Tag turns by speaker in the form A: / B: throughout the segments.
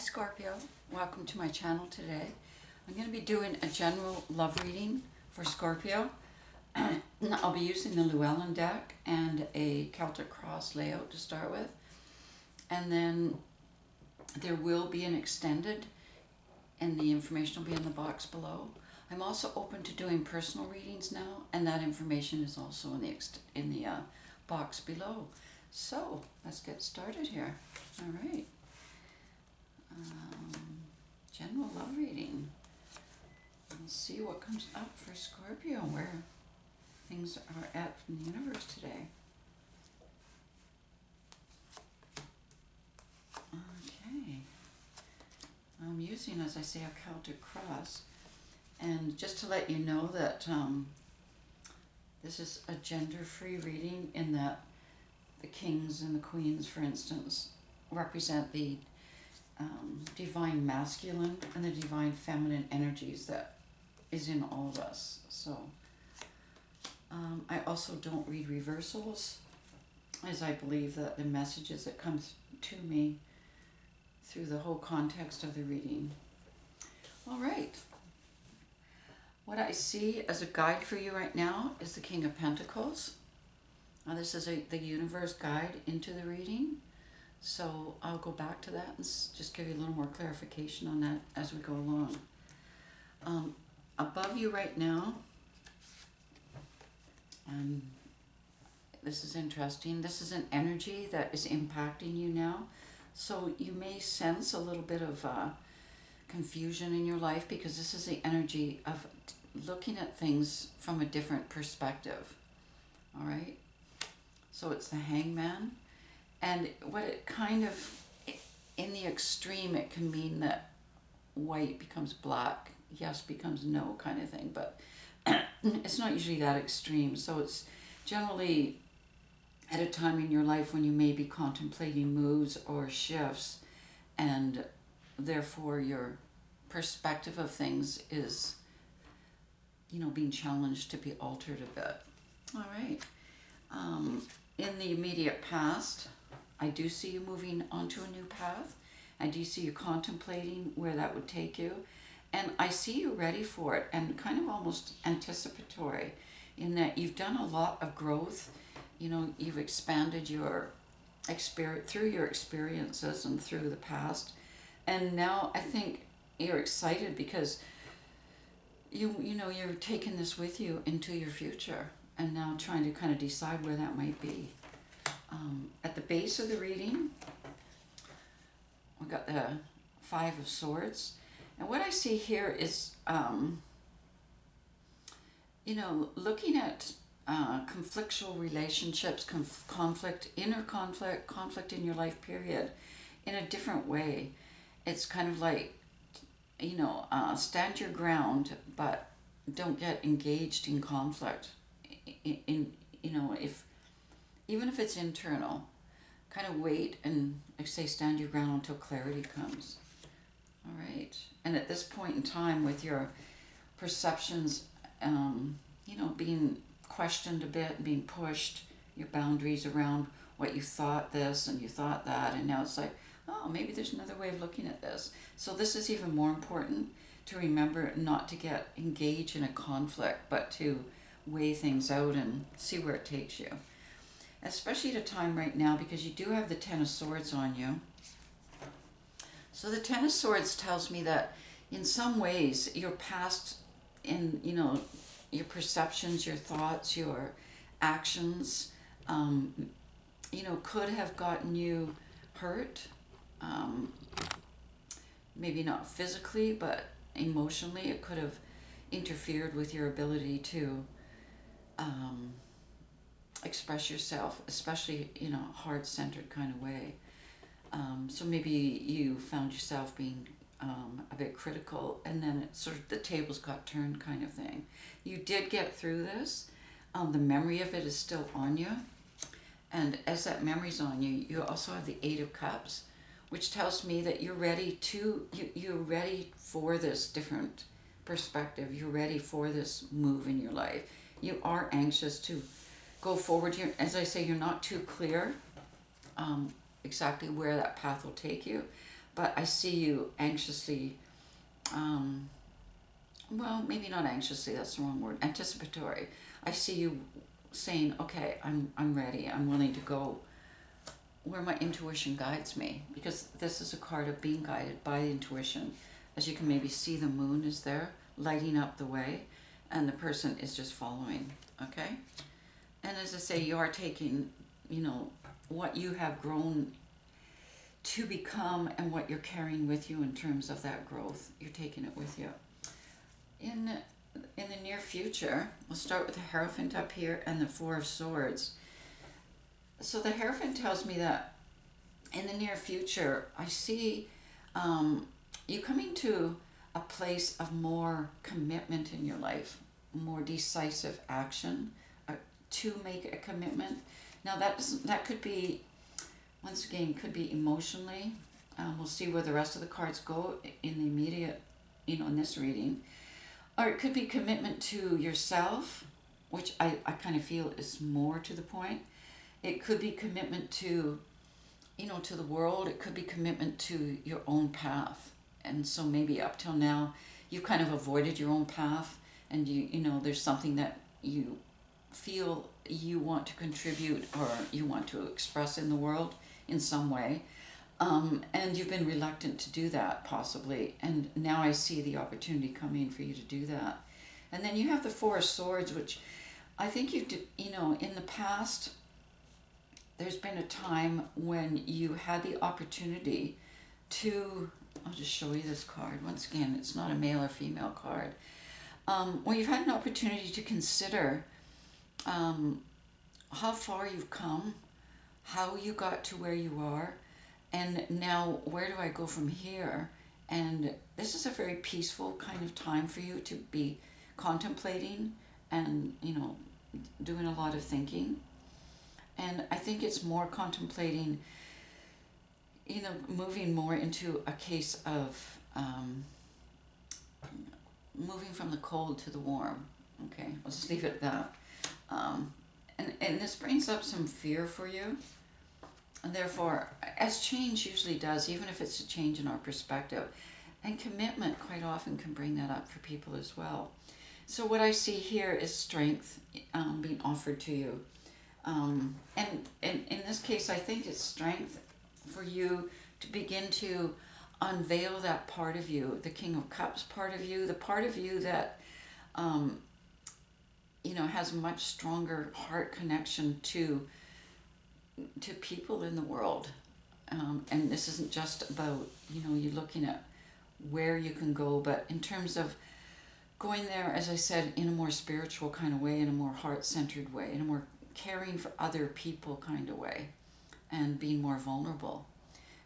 A: Scorpio, welcome to my channel today. I'm going to be doing a general love reading for Scorpio. I'll be using the Llewellyn deck and a Celtic Cross layout to start with. And then there will be an extended, and the information will be in the box below. I'm also open to doing personal readings now, and that information is also in the box below. So let's get started here. All right. General love reading. Let's see what comes up for Scorpio, where things are at from the universe today. Okay. I'm using, as I say, a Celtic Cross. And just to let you know that this is a gender-free reading, in that the kings and the queens, for instance, represent the divine masculine and the divine feminine energies that is in all of us. So I also don't read reversals, as I believe that the messages that come to me through the whole context of the reading. All right. What I see as a guide for you right now is the King of Pentacles. Now this is the universe guide into the reading. So I'll go back to that and just give you a little more clarification on that as we go along. Above you right now, and this is interesting, this is an energy that is impacting you now. So you may sense a little bit of confusion in your life, because this is the energy of looking at things from a different perspective. All right? So it's the Hangman. And what it kind of, in the extreme, it can mean that white becomes black, yes becomes no kind of thing, but it's not usually that extreme. So it's generally at a time in your life when you may be contemplating moves or shifts, and therefore your perspective of things is, being challenged to be altered a bit. All right. In the immediate past, I do see you moving onto a new path. I do see you contemplating where that would take you. And I see you ready for it, and kind of almost anticipatory, in that you've done a lot of growth. You've expanded your experience through your experiences and through the past. And now I think you're excited because you're taking this with you into your future, and now trying to kind of decide where that might be. At the base of the reading, we've got the Five of Swords. And what I see here is, looking at conflictual relationships, conflict in your life period in a different way. It's kind of like, stand your ground, but don't get engaged in conflict. Even if it's internal, kind of wait and, like say, stand your ground until clarity comes. All right. And at this point in time, with your perceptions, being questioned a bit, being pushed, your boundaries around what you thought this and you thought that, and now it's like, oh, maybe there's another way of looking at this. So this is even more important to remember, not to get engaged in a conflict, but to weigh things out and see where it takes you. Especially at a time right now, because you do have the Ten of Swords on you. So the Ten of Swords tells me that in some ways your past, in your perceptions, your thoughts, your actions, could have gotten you hurt. Maybe not physically, but emotionally, it could have interfered with your ability to express yourself, especially in a heart-centered kind of way. So maybe you found yourself being a bit critical, and then it sort of, the tables got turned kind of thing. You did get through this. The memory of it is still on you. And as that memory's on you, you also have the Eight of Cups, which tells me that you're ready for this different perspective. You're ready for this move in your life. You are anxious to go forward. As I say, you're not too clear exactly where that path will take you, but I see you anxiously, um, well, maybe not anxiously, that's the wrong word, anticipatory. I see you saying, okay, I'm ready, I'm willing to go where my intuition guides me, because this is a card of being guided by intuition. As you can maybe see, the moon is there lighting up the way, and the person is just following. Okay, and as I say, you are taking, what you have grown to become and what you're carrying with you in terms of that growth. You're taking it with you. In the near future, we'll start with the Hierophant up here and the Four of Swords. So the Hierophant tells me that in the near future, I see you coming to a place of more commitment in your life, more decisive action to make a commitment. Now that could be, once again, could be emotionally. We'll see where the rest of the cards go in the immediate, in this reading. Or it could be commitment to yourself, which I kind of feel is more to the point. It could be commitment to, to the world. It could be commitment to your own path. And so maybe up till now, you've kind of avoided your own path, and there's something that you feel you want to contribute or you want to express in the world in some way. And you've been reluctant to do that, possibly. And now I see the opportunity coming for you to do that. And then you have the Four of Swords, which I think in the past, there's been a time when you had the opportunity to, I'll just show you this card. Once again, it's not a male or female card. Where you've had an opportunity to consider how far you've come, how you got to where you are, and now where do I go from here? And this is a very peaceful kind of time for you to be contemplating and, doing a lot of thinking. And I think it's more contemplating, moving more into a case of moving from the cold to the warm. Okay, I'll just leave it at that. And this brings up some fear for you. And therefore, as change usually does, even if it's a change in our perspective, and commitment quite often can bring that up for people as well. So what I see here is strength being offered to you. And in this case, I think it's strength for you to begin to unveil that part of you, the King of Cups part of you, the part of you that, has a much stronger heart connection to people in the world. And this isn't just about, you looking at where you can go, but in terms of going there, as I said, in a more spiritual kind of way, in a more heart-centered way, in a more caring for other people kind of way, and being more vulnerable.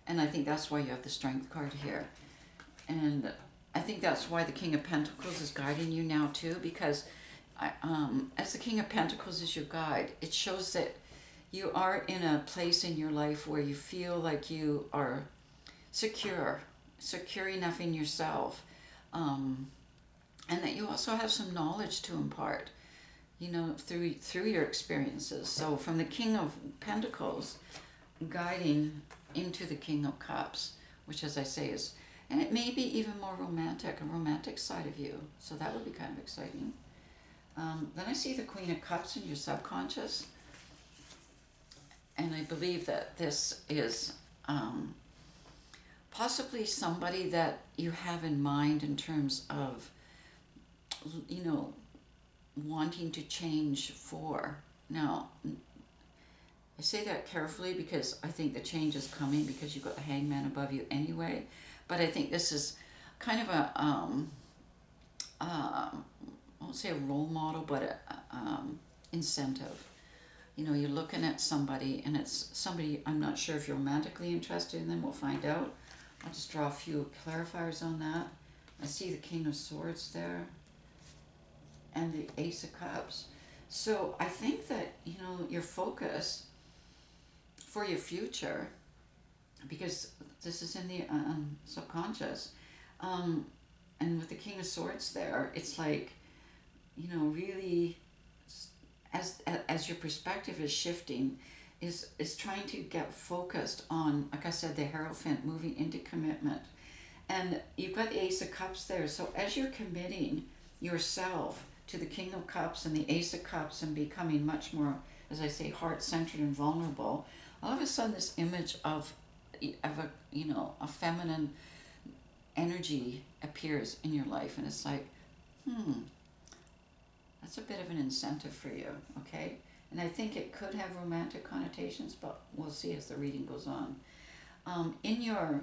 A: And I think that's why you have the Strength card here. And I think that's why the King of Pentacles is guiding you now too, because as the King of Pentacles is your guide, it shows that you are in a place in your life where you feel like you are secure enough in yourself, and that you also have some knowledge to impart, through your experiences. So from the King of Pentacles guiding into the King of Cups, which, as I say, is, and it may be even more romantic, a romantic side of you. So that would be kind of exciting. Then I see the Queen of Cups in your subconscious. And I believe that this is possibly somebody that you have in mind in terms of, wanting to change for. Now, I say that carefully because I think the change is coming because you've got the Hangman above you anyway. But I think this is kind of I won't say a role model, but a incentive. You're looking at somebody, and it's somebody, I'm not sure if you're romantically interested in them, we'll find out. I'll just draw a few clarifiers on that. I see the King of Swords there, and the Ace of Cups. So I think that, your focus for your future, because this is in the subconscious, and with the King of Swords there, it's like, really, as your perspective is shifting, is trying to get focused on, like I said, the Hierophant moving into commitment. And you've got the Ace of Cups there. So as you're committing yourself to the King of Cups and the Ace of Cups and becoming much more, as I say, heart-centered and vulnerable, all of a sudden this image of a, a feminine energy appears in your life. And it's like, that's a bit of an incentive for you, okay? And I think it could have romantic connotations, but we'll see as the reading goes on. In your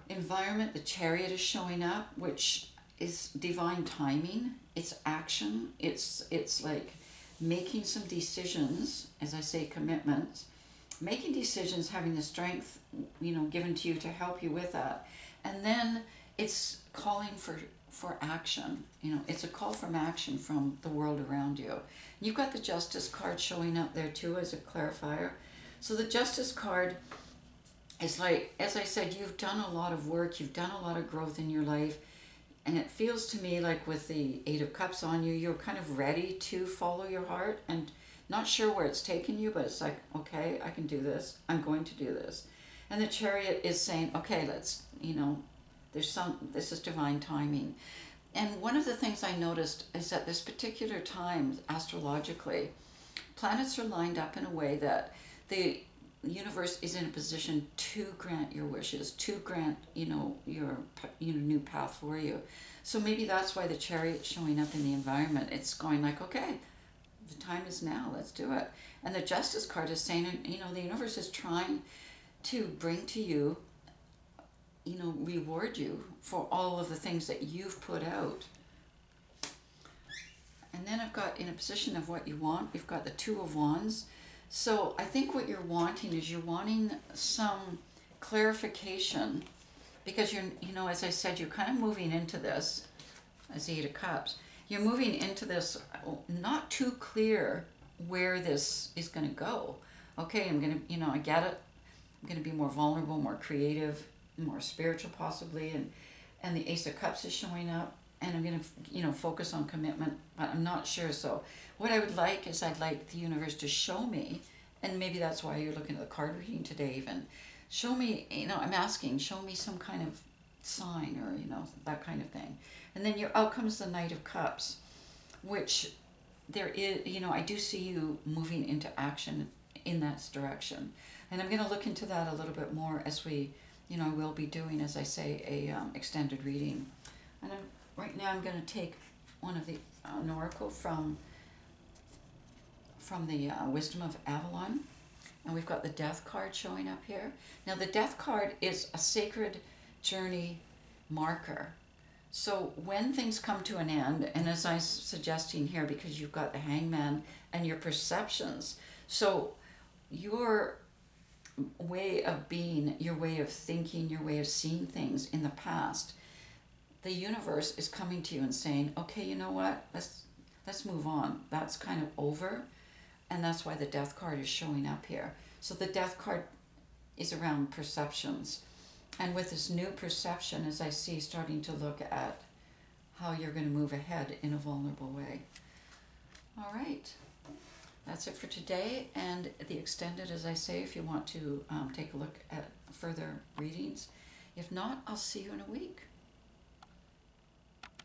A: environment, the Chariot is showing up, which is divine timing. It's action. It's like making some decisions, as I say, commitments, making decisions, having the strength, given to you to help you with that. And then it's calling for action. It's a call from action from the world around you. And you've got the Justice card showing up there too as a clarifier. So the Justice card is like, as I said, you've done a lot of work, you've done a lot of growth in your life, and it feels to me like with the Eight of Cups on you, you're kind of ready to follow your heart and not sure where it's taking you, but it's like, okay, I can do this, I'm going to do this. And the Chariot is saying, okay, let's, this is divine timing. And one of the things I noticed is that this particular time, astrologically, planets are lined up in a way that the universe is in a position to grant your wishes, to grant, your new path for you. So maybe that's why the Chariot's showing up in the environment. It's going like, okay, the time is now, let's do it. And the Justice card is saying, the universe is trying to bring to you, reward you for all of the things that you've put out. And then I've got, in a position of what you want, we've got the Two of Wands. So I think what you're wanting is you're wanting some clarification, because as I said, you're kind of moving into this, as the Eight of Cups, you're moving into this not too clear where this is going to go. Okay, I'm going to, I get it. I'm going to be more vulnerable, more creative, more spiritual possibly, and the Ace of Cups is showing up, and I'm going to, focus on commitment, but I'm not sure. So what I would like is I'd like the universe to show me, and maybe that's why you're looking at the card reading today even, show me, I'm asking, show me some kind of sign or, that kind of thing. And then out comes the Knight of Cups, which there is, I do see you moving into action in that direction. And I'm going to look into that a little bit more as we, I will be doing, as I say, a extended reading. And right now I'm going to take one of the, an oracle from the Wisdom of Avalon. And we've got the Death card showing up here. Now the Death card is a sacred journey marker. So when things come to an end, and as I'm suggesting here, because you've got the Hangman and your perceptions, so your way of being, your way of thinking, your way of seeing things in the past, the universe is coming to you and saying, okay, you know what, let's move on. That's kind of over. And that's why the Death card is showing up here. So the Death card is around perceptions. And with this new perception, as I see, starting to look at how you're going to move ahead in a vulnerable way. All right. That's it for today. And the extended, as I say, if you want to take a look at further readings. If not, I'll see you in a week.